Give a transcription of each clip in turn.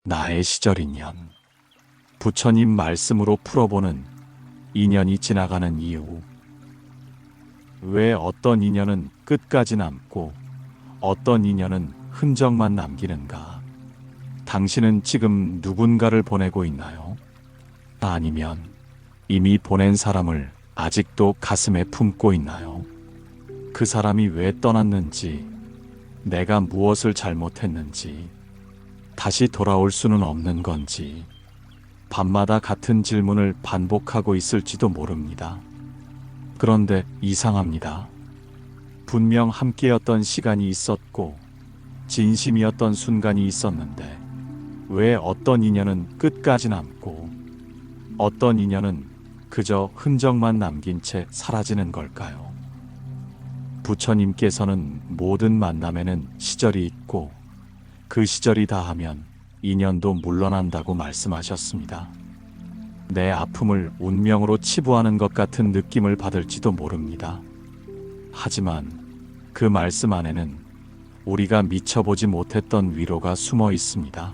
나의 시절 인연. 부처님 말씀으로 풀어보는 인연이 지나가는 이유. 왜 어떤 인연은 끝까지 남고 어떤 인연은 흔적만 남기는가? 당신은 지금 누군가를 보내고 있나요? 아니면 이미 보낸 사람을 아직도 가슴에 품고 있나요? 그 사람이 왜 떠났는지, 내가 무엇을 잘못했는지, 다시 돌아올 수는 없는 건지, 밤마다 같은 질문을 반복하고 있을지도 모릅니다. 그런데 이상합니다. 분명 함께였던 시간이 있었고, 진심이었던 순간이 있었는데, 왜 어떤 인연은 끝까지 남고, 어떤 인연은 그저 흔적만 남긴 채 사라지는 걸까요? 부처님께서는 모든 만남에는 시절이 있고, 그 시절이 다하면 인연도 물러난다고 말씀하셨습니다. 내 아픔을 운명으로 치부하는 것 같은 느낌을 받을지도 모릅니다. 하지만 그 말씀 안에는 우리가 미쳐보지 못했던 위로가 숨어 있습니다.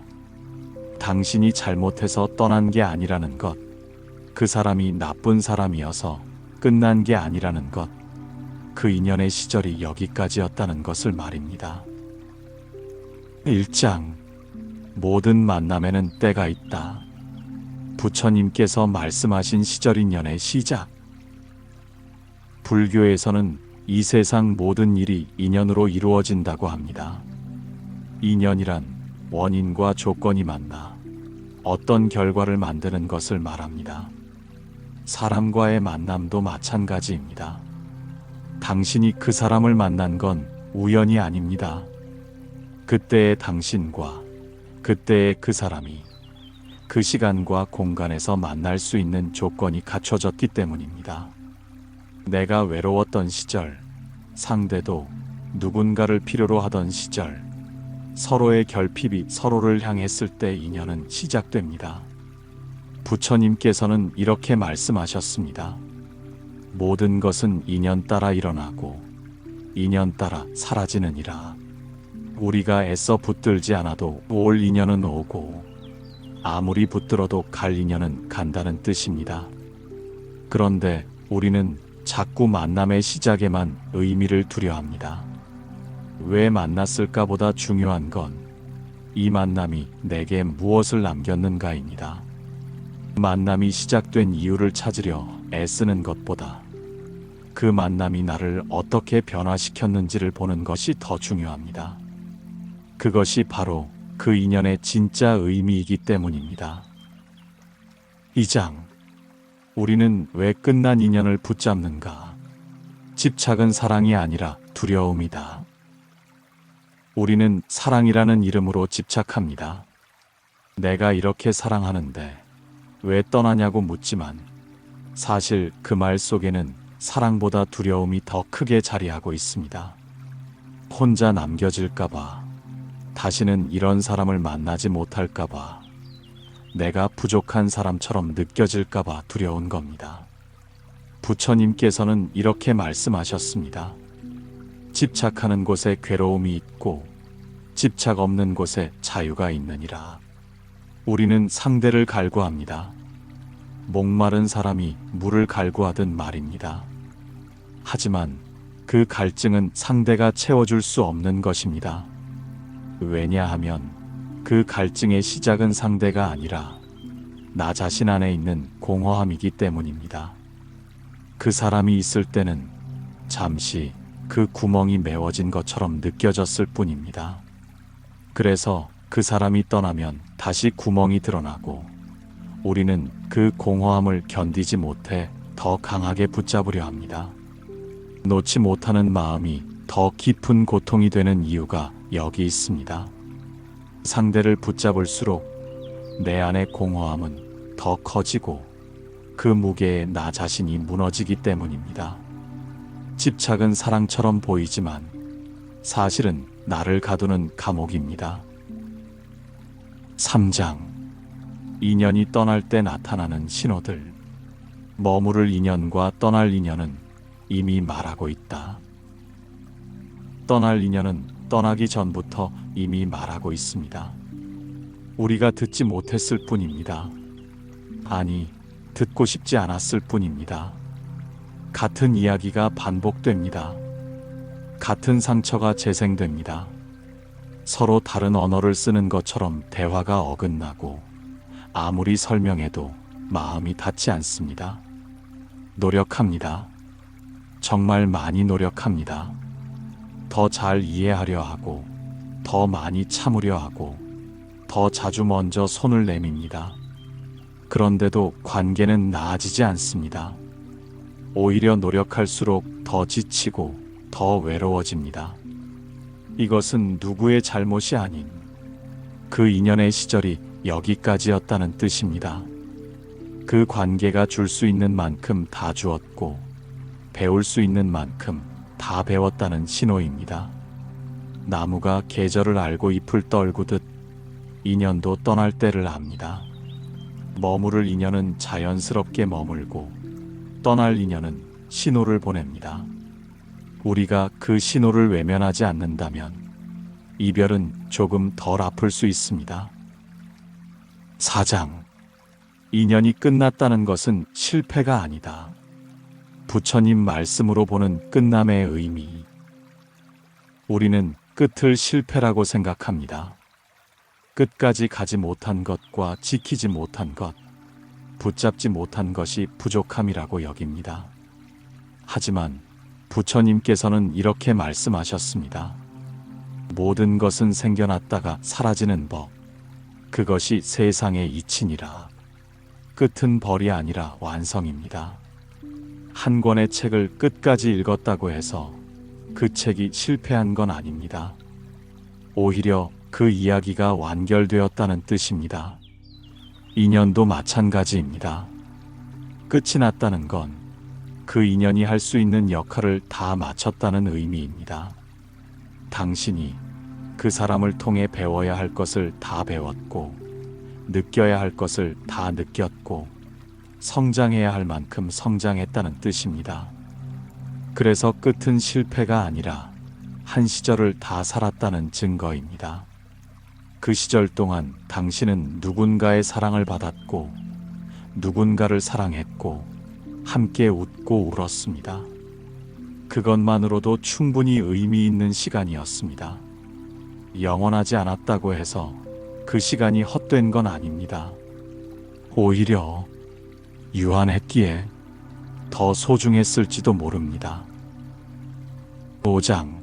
당신이 잘못해서 떠난 게 아니라는 것, 그 사람이 나쁜 사람이어서 끝난 게 아니라는 것, 그 인연의 시절이 여기까지였다는 것을 말입니다. 1장. 모든 만남에는 때가 있다. 부처님께서 말씀하신 시절 인연의 시작. 불교에서는 이 세상 모든 일이 인연으로 이루어진다고 합니다. 인연이란 원인과 조건이 만나 어떤 결과를 만드는 것을 말합니다. 사람과의 만남도 마찬가지입니다. 당신이 그 사람을 만난 건 우연이 아닙니다. 그때의 당신과 그때의 그 사람이 그 시간과 공간에서 만날 수 있는 조건이 갖춰졌기 때문입니다. 내가 외로웠던 시절, 상대도 누군가를 필요로 하던 시절, 서로의 결핍이 서로를 향했을 때 인연은 시작됩니다. 부처님께서는 이렇게 말씀하셨습니다. 모든 것은 인연 따라 일어나고 인연 따라 사라지느니라. 우리가 애써 붙들지 않아도 올 인연은 오고 아무리 붙들어도 갈 인연은 간다는 뜻입니다. 그런데 우리는 자꾸 만남의 시작에만 의미를 두려 합니다. 왜 만났을까 보다 중요한 건 이 만남이 내게 무엇을 남겼는가입니다. 만남이 시작된 이유를 찾으려 애쓰는 것보다 그 만남이 나를 어떻게 변화시켰는지를 보는 것이 더 중요합니다. 그것이 바로 그 인연의 진짜 의미이기 때문입니다. 2장. 우리는 왜 끝난 인연을 붙잡는가? 집착은 사랑이 아니라 두려움이다. 우리는 사랑이라는 이름으로 집착합니다. 내가 이렇게 사랑하는데 왜 떠나냐고 묻지만 사실 그 말 속에는 사랑보다 두려움이 더 크게 자리하고 있습니다. 혼자 남겨질까봐, 다시는 이런 사람을 만나지 못할까봐, 내가 부족한 사람처럼 느껴질까봐 두려운 겁니다. 부처님께서는 이렇게 말씀하셨습니다. 집착하는 곳에 괴로움이 있고 집착 없는 곳에 자유가 있느니라. 우리는 상대를 갈구합니다. 목마른 사람이 물을 갈구하듯 말입니다. 하지만 그 갈증은 상대가 채워줄 수 없는 것입니다. 왜냐하면 그 갈증의 시작은 상대가 아니라 나 자신 안에 있는 공허함이기 때문입니다. 그 사람이 있을 때는 잠시 그 구멍이 메워진 것처럼 느껴졌을 뿐입니다. 그래서 그 사람이 떠나면 다시 구멍이 드러나고 우리는 그 공허함을 견디지 못해 더 강하게 붙잡으려 합니다. 놓지 못하는 마음이 더 깊은 고통이 되는 이유가 여기 있습니다. 상대를 붙잡을수록 내 안의 공허함은 더 커지고 그 무게에 나 자신이 무너지기 때문입니다. 집착은 사랑처럼 보이지만 사실은 나를 가두는 감옥입니다. 3장. 인연이 떠날 때 나타나는 신호들. 머무를 인연과 떠날 인연은 이미 말하고 있다. 떠날 인연은 떠나기 전부터 이미 말하고 있습니다. 우리가 듣지 못했을 뿐입니다. 아니, 듣고 싶지 않았을 뿐입니다. 같은 이야기가 반복됩니다. 같은 상처가 재생됩니다. 서로 다른 언어를 쓰는 것처럼 대화가 어긋나고 아무리 설명해도 마음이 닿지 않습니다. 노력합니다. 정말 많이 노력합니다. 더 잘 이해하려 하고, 더 많이 참으려 하고, 더 자주 먼저 손을 내밉니다. 그런데도 관계는 나아지지 않습니다. 오히려 노력할수록 더 지치고 더 외로워집니다. 이것은 누구의 잘못이 아닌 그 인연의 시절이 여기까지였다는 뜻입니다. 그 관계가 줄 수 있는 만큼 다 주었고 배울 수 있는 만큼 다 배웠다는 신호입니다. 나무가 계절을 알고 잎을 떨구듯 인연도 떠날 때를 압니다. 머무를 인연은 자연스럽게 머물고 떠날 인연은 신호를 보냅니다. 우리가 그 신호를 외면하지 않는다면 이별은 조금 덜 아플 수 있습니다. 4장. 인연이 끝났다는 것은 실패가 아니다. 부처님 말씀으로 보는 끝남의 의미. 우리는 끝을 실패라고 생각합니다. 끝까지 가지 못한 것과 지키지 못한 것, 붙잡지 못한 것이 부족함이라고 여깁니다. 하지만 부처님께서는 이렇게 말씀하셨습니다. 모든 것은 생겨났다가 사라지는 법, 그것이 세상의 이치니라. 끝은 벌이 아니라 완성입니다. 한 권의 책을 끝까지 읽었다고 해서 그 책이 실패한 건 아닙니다. 오히려 그 이야기가 완결되었다는 뜻입니다. 인연도 마찬가지입니다. 끝이 났다는 건 그 인연이 할 수 있는 역할을 다 마쳤다는 의미입니다. 당신이 그 사람을 통해 배워야 할 것을 다 배웠고, 느껴야 할 것을 다 느꼈고, 성장해야 할 만큼 성장했다는 뜻입니다. 그래서 끝은 실패가 아니라 한 시절을 다 살았다는 증거입니다. 그 시절 동안 당신은 누군가의 사랑을 받았고, 누군가를 사랑했고, 함께 웃고 울었습니다. 그것만으로도 충분히 의미 있는 시간이었습니다. 영원하지 않았다고 해서 그 시간이 헛된 건 아닙니다. 오히려 유한했기에 더 소중했을지도 모릅니다. 5장.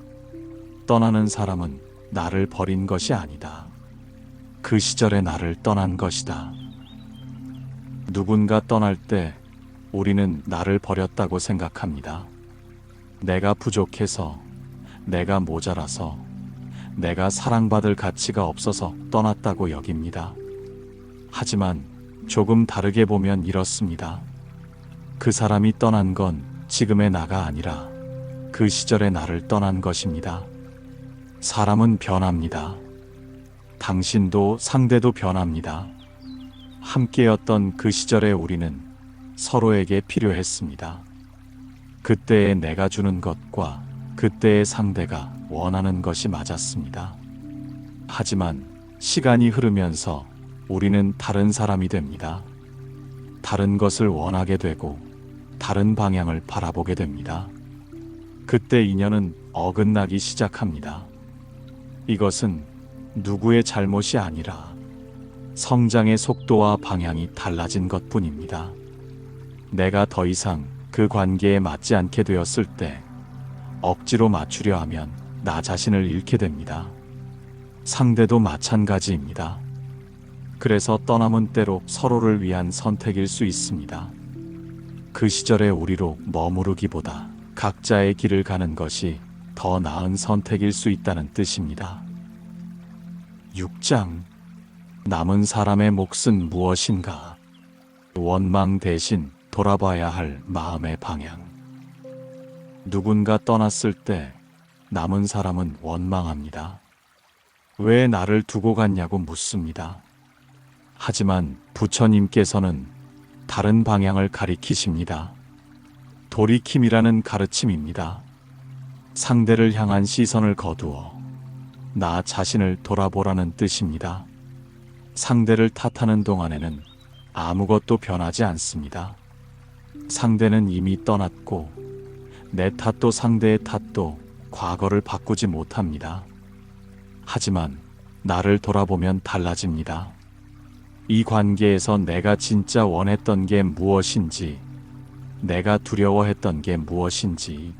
떠나는 사람은 나를 버린 것이 아니다. 그 시절에 나를 떠난 것이다. 누군가 떠날 때 우리는 나를 버렸다고 생각합니다. 내가 부족해서, 내가 모자라서, 내가 사랑받을 가치가 없어서 떠났다고 여깁니다. 하지만 조금 다르게 보면 이렇습니다. 그 사람이 떠난 건 지금의 나가 아니라 그 시절의 나를 떠난 것입니다. 사람은 변합니다. 당신도 상대도 변합니다. 함께였던 그 시절의 우리는 서로에게 필요했습니다. 그때의 내가 주는 것과 그때의 상대가 원하는 것이 맞았습니다. 하지만 시간이 흐르면서 우리는 다른 사람이 됩니다. 다른 것을 원하게 되고 다른 방향을 바라보게 됩니다. 그때 인연은 어긋나기 시작합니다. 이것은 누구의 잘못이 아니라 성장의 속도와 방향이 달라진 것뿐입니다. 내가 더 이상 그 관계에 맞지 않게 되었을 때 억지로 맞추려 하면 나 자신을 잃게 됩니다. 상대도 마찬가지입니다. 그래서 떠남은 때로 서로를 위한 선택일 수 있습니다. 그 시절의 우리로 머무르기보다 각자의 길을 가는 것이 더 나은 선택일 수 있다는 뜻입니다. 6장. 남은 사람의 몫은 무엇인가? 원망 대신 돌아봐야 할 마음의 방향. 누군가 떠났을 때 남은 사람은 원망합니다. 왜 나를 두고 갔냐고 묻습니다. 하지만 부처님께서는 다른 방향을 가리키십니다. 돌이킴이라는 가르침입니다. 상대를 향한 시선을 거두어 나 자신을 돌아보라는 뜻입니다. 상대를 탓하는 동안에는 아무것도 변하지 않습니다. 상대는 이미 떠났고 내 탓도 상대의 탓도 과거를 바꾸지 못합니다. 하지만 나를 돌아보면 달라집니다. 이 관계에서 내가 진짜 원했던 게 무엇인지, 내가 두려워했던 게 무엇인지,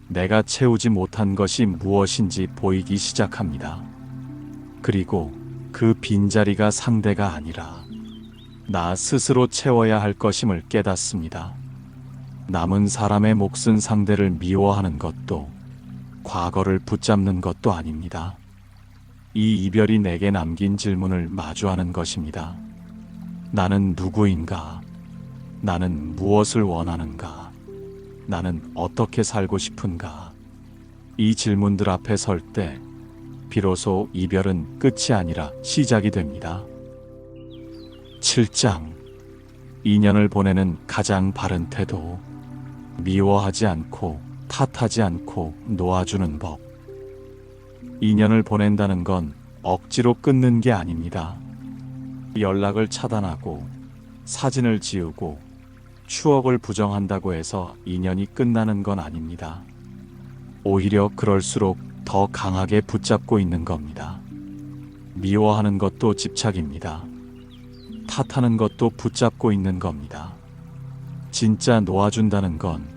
내가 채우지 못한 것이 무엇인지 보이기 시작합니다. 그리고 그 빈자리가 상대가 아니라 나 스스로 채워야 할 것임을 깨닫습니다. 남은 사람의 몫은 상대를 미워하는 것도 과거를 붙잡는 것도 아닙니다. 이 이별이 내게 남긴 질문을 마주하는 것입니다. 나는 누구인가? 나는 무엇을 원하는가? 나는 어떻게 살고 싶은가? 이 질문들 앞에 설 때 비로소 이별은 끝이 아니라 시작이 됩니다. 7장. 인연을 보내는 가장 바른 태도. 미워하지 않고 탓하지 않고 놓아주는 법. 인연을 보낸다는 건 억지로 끊는 게 아닙니다. 연락을 차단하고 사진을 지우고 추억을 부정한다고 해서 인연이 끝나는 건 아닙니다. 오히려 그럴수록 더 강하게 붙잡고 있는 겁니다. 미워하는 것도 집착입니다. 탓하는 것도 붙잡고 있는 겁니다. 진짜 놓아준다는 건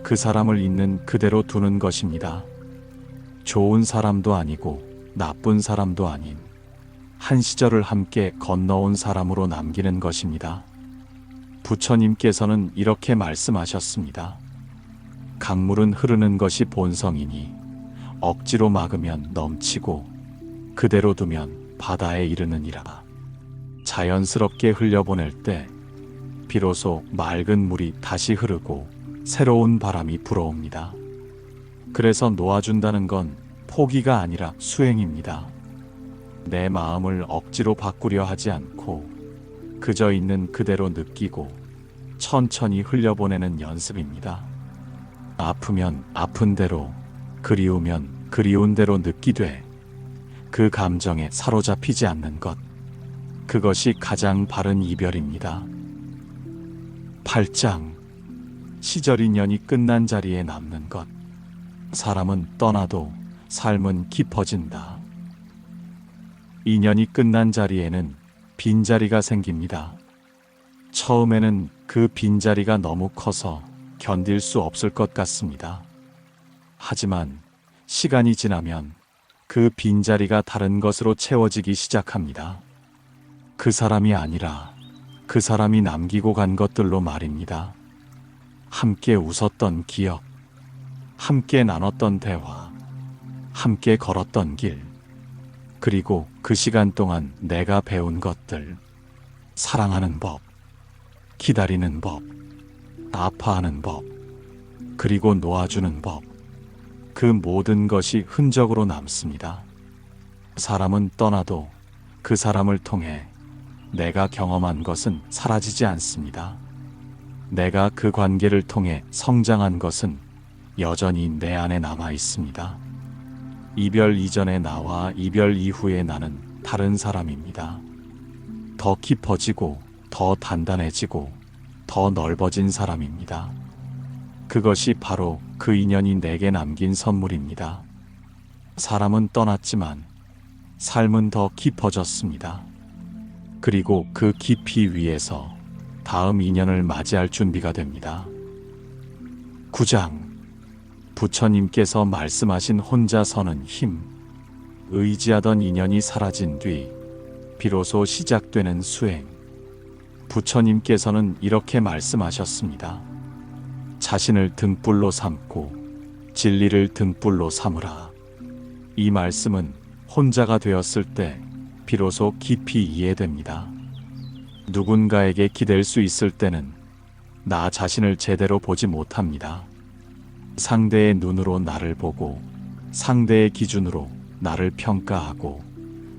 그 사람을 있는 그대로 두는 것입니다. 좋은 사람도 아니고 나쁜 사람도 아닌 한 시절을 함께 건너온 사람으로 남기는 것입니다. 부처님께서는 이렇게 말씀하셨습니다. 강물은 흐르는 것이 본성이니 억지로 막으면 넘치고 그대로 두면 바다에 이르느니라. 자연스럽게 흘려보낼 때 비로소 맑은 물이 다시 흐르고 새로운 바람이 불어옵니다. 그래서 놓아준다는 건 포기가 아니라 수행입니다. 내 마음을 억지로 바꾸려 하지 않고 그저 있는 그대로 느끼고 천천히 흘려보내는 연습입니다. 아프면 아픈 대로, 그리우면 그리운 대로 느끼되 그 감정에 사로잡히지 않는 것. 그것이 가장 바른 이별입니다. 8장. 시절 인연이 끝난 자리에 남는 것. 사람은 떠나도 삶은 깊어진다. 인연이 끝난 자리에는 빈자리가 생깁니다. 처음에는 그 빈자리가 너무 커서 견딜 수 없을 것 같습니다. 하지만 시간이 지나면 그 빈자리가 다른 것으로 채워지기 시작합니다. 그 사람이 아니라 그 사람이 남기고 간 것들로 말입니다. 함께 웃었던 기억, 함께 나눴던 대화, 함께 걸었던 길, 그리고 그 시간 동안 내가 배운 것들, 사랑하는 법, 기다리는 법, 아파하는 법, 그리고 놓아주는 법, 그 모든 것이 흔적으로 남습니다. 사람은 떠나도 그 사람을 통해 내가 경험한 것은 사라지지 않습니다. 내가 그 관계를 통해 성장한 것은 여전히 내 안에 남아 있습니다. 이별 이전의 나와 이별 이후의 나는 다른 사람입니다. 더 깊어지고 더 단단해지고 더 넓어진 사람입니다. 그것이 바로 그 인연이 내게 남긴 선물입니다. 사람은 떠났지만 삶은 더 깊어졌습니다. 그리고 그 깊이 위에서 다음 인연을 맞이할 준비가 됩니다. 9장. 부처님께서 말씀하신 혼자 서는 힘. 의지하던 인연이 사라진 뒤 비로소 시작되는 수행. 부처님께서는 이렇게 말씀하셨습니다. 자신을 등불로 삼고 진리를 등불로 삼으라. 이 말씀은 혼자가 되었을 때 비로소 깊이 이해됩니다. 누군가에게 기댈 수 있을 때는 나 자신을 제대로 보지 못합니다. 상대의 눈으로 나를 보고 상대의 기준으로 나를 평가하고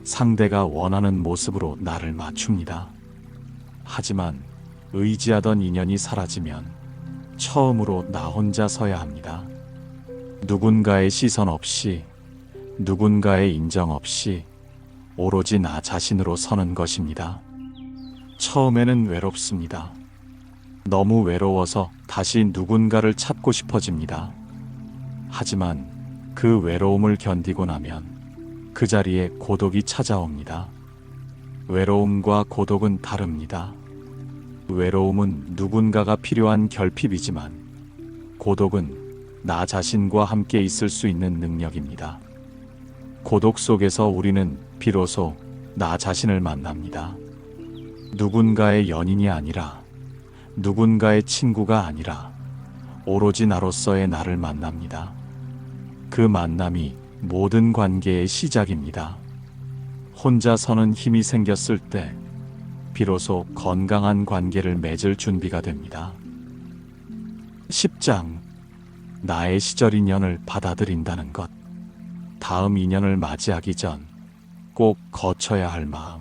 상대가 원하는 모습으로 나를 맞춥니다. 하지만 의지하던 인연이 사라지면 처음으로 나 혼자 서야 합니다. 누군가의 시선 없이, 누군가의 인정 없이 오로지 나 자신으로 서는 것입니다. 처음에는 외롭습니다. 너무 외로워서 다시 누군가를 찾고 싶어집니다. 하지만 그 외로움을 견디고 나면 그 자리에 고독이 찾아옵니다. 외로움과 고독은 다릅니다. 외로움은 누군가가 필요한 결핍이지만 고독은 나 자신과 함께 있을 수 있는 능력입니다. 고독 속에서 우리는 비로소 나 자신을 만납니다. 누군가의 연인이 아니라, 누군가의 친구가 아니라 오로지 나로서의 나를 만납니다. 그 만남이 모든 관계의 시작입니다. 혼자 서는 힘이 생겼을 때 비로소 건강한 관계를 맺을 준비가 됩니다. 10장. 나의 시절 인연을 받아들인다는 것. 다음 인연을 맞이하기 전 꼭 거쳐야 할 마음.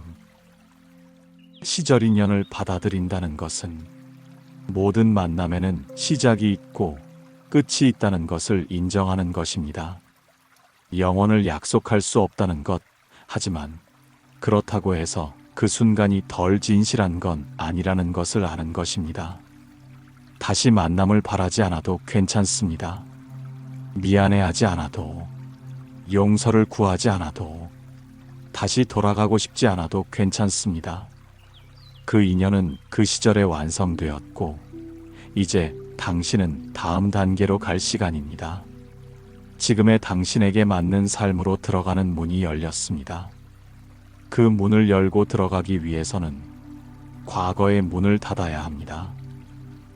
시절 인연을 받아들인다는 것은 모든 만남에는 시작이 있고 끝이 있다는 것을 인정하는 것입니다. 영원을 약속할 수 없다는 것. 하지만 그렇다고 해서 그 순간이 덜 진실한 건 아니라는 것을 아는 것입니다. 다시 만남을 바라지 않아도 괜찮습니다. 미안해하지 않아도, 용서를 구하지 않아도, 다시 돌아가고 싶지 않아도 괜찮습니다. 그 인연은 그 시절에 완성되었고, 이제 당신은 다음 단계로 갈 시간입니다. 지금의 당신에게 맞는 삶으로 들어가는 문이 열렸습니다. 그 문을 열고 들어가기 위해서는 과거의 문을 닫아야 합니다.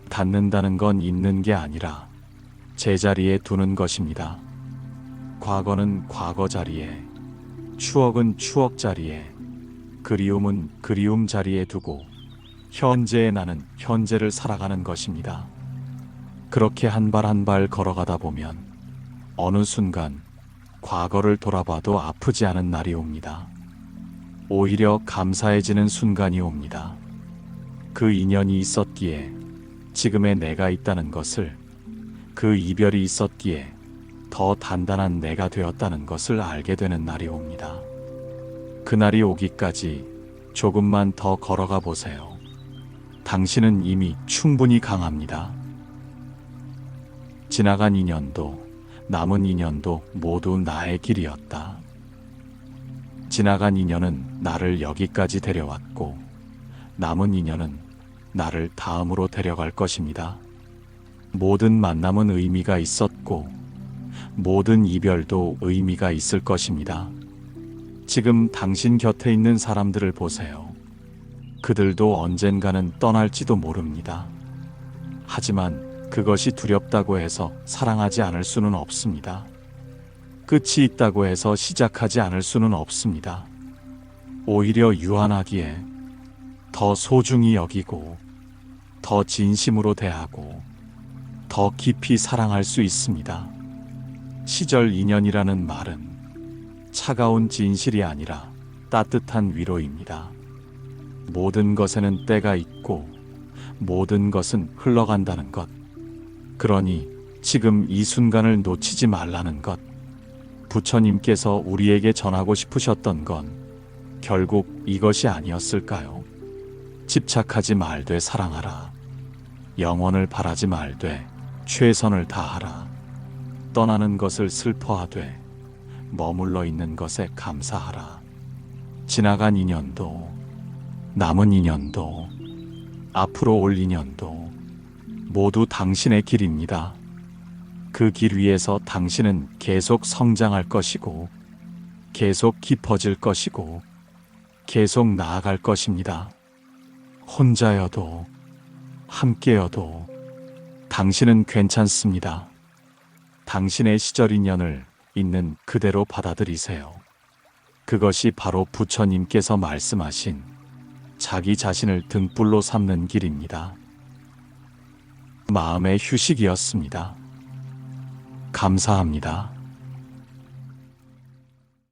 닫는다는 건 잊는 게 아니라 제자리에 두는 것입니다. 과거는 과거 자리에, 추억은 추억 자리에, 그리움은 그리움 자리에 두고 현재의 나는 현재를 살아가는 것입니다. 그렇게 한 발 한 발 걸어가다 보면 어느 순간 과거를 돌아봐도 아프지 않은 날이 옵니다. 오히려 감사해지는 순간이 옵니다. 그 인연이 있었기에 지금의 내가 있다는 것을, 그 이별이 있었기에 더 단단한 내가 되었다는 것을 알게 되는 날이 옵니다. 그날이 오기까지 조금만 더 걸어가 보세요. 당신은 이미 충분히 강합니다. 지나간 인연도 남은 인연도 모두 나의 길이었다. 지나간 인연은 나를 여기까지 데려왔고, 남은 인연은 나를 다음으로 데려갈 것입니다. 모든 만남은 의미가 있었고, 모든 이별도 의미가 있을 것입니다. 지금 당신 곁에 있는 사람들을 보세요. 그들도 언젠가는 떠날지도 모릅니다. 하지만 그것이 두렵다고 해서 사랑하지 않을 수는 없습니다. 끝이 있다고 해서 시작하지 않을 수는 없습니다. 오히려 유한하기에 더 소중히 여기고, 더 진심으로 대하고, 더 깊이 사랑할 수 있습니다. 시절 인연이라는 말은 차가운 진실이 아니라 따뜻한 위로입니다. 모든 것에는 때가 있고 모든 것은 흘러간다는 것. 그러니 지금 이 순간을 놓치지 말라는 것. 부처님께서 우리에게 전하고 싶으셨던 건 결국 이것이 아니었을까요? 집착하지 말되 사랑하라. 영원을 바라지 말되 최선을 다하라. 떠나는 것을 슬퍼하되 머물러 있는 것에 감사하라. 지나간 인연도, 남은 인연도, 앞으로 올 인연도 모두 당신의 길입니다. 그 길 위에서 당신은 계속 성장할 것이고, 계속 깊어질 것이고, 계속 나아갈 것입니다. 혼자여도, 함께여도 당신은 괜찮습니다. 당신의 시절 인연을 있는 그대로 받아들이세요. 그것이 바로 부처님께서 말씀하신 자기 자신을 등불로 삼는 길입니다. 마음의 휴식이었습니다. 감사합니다.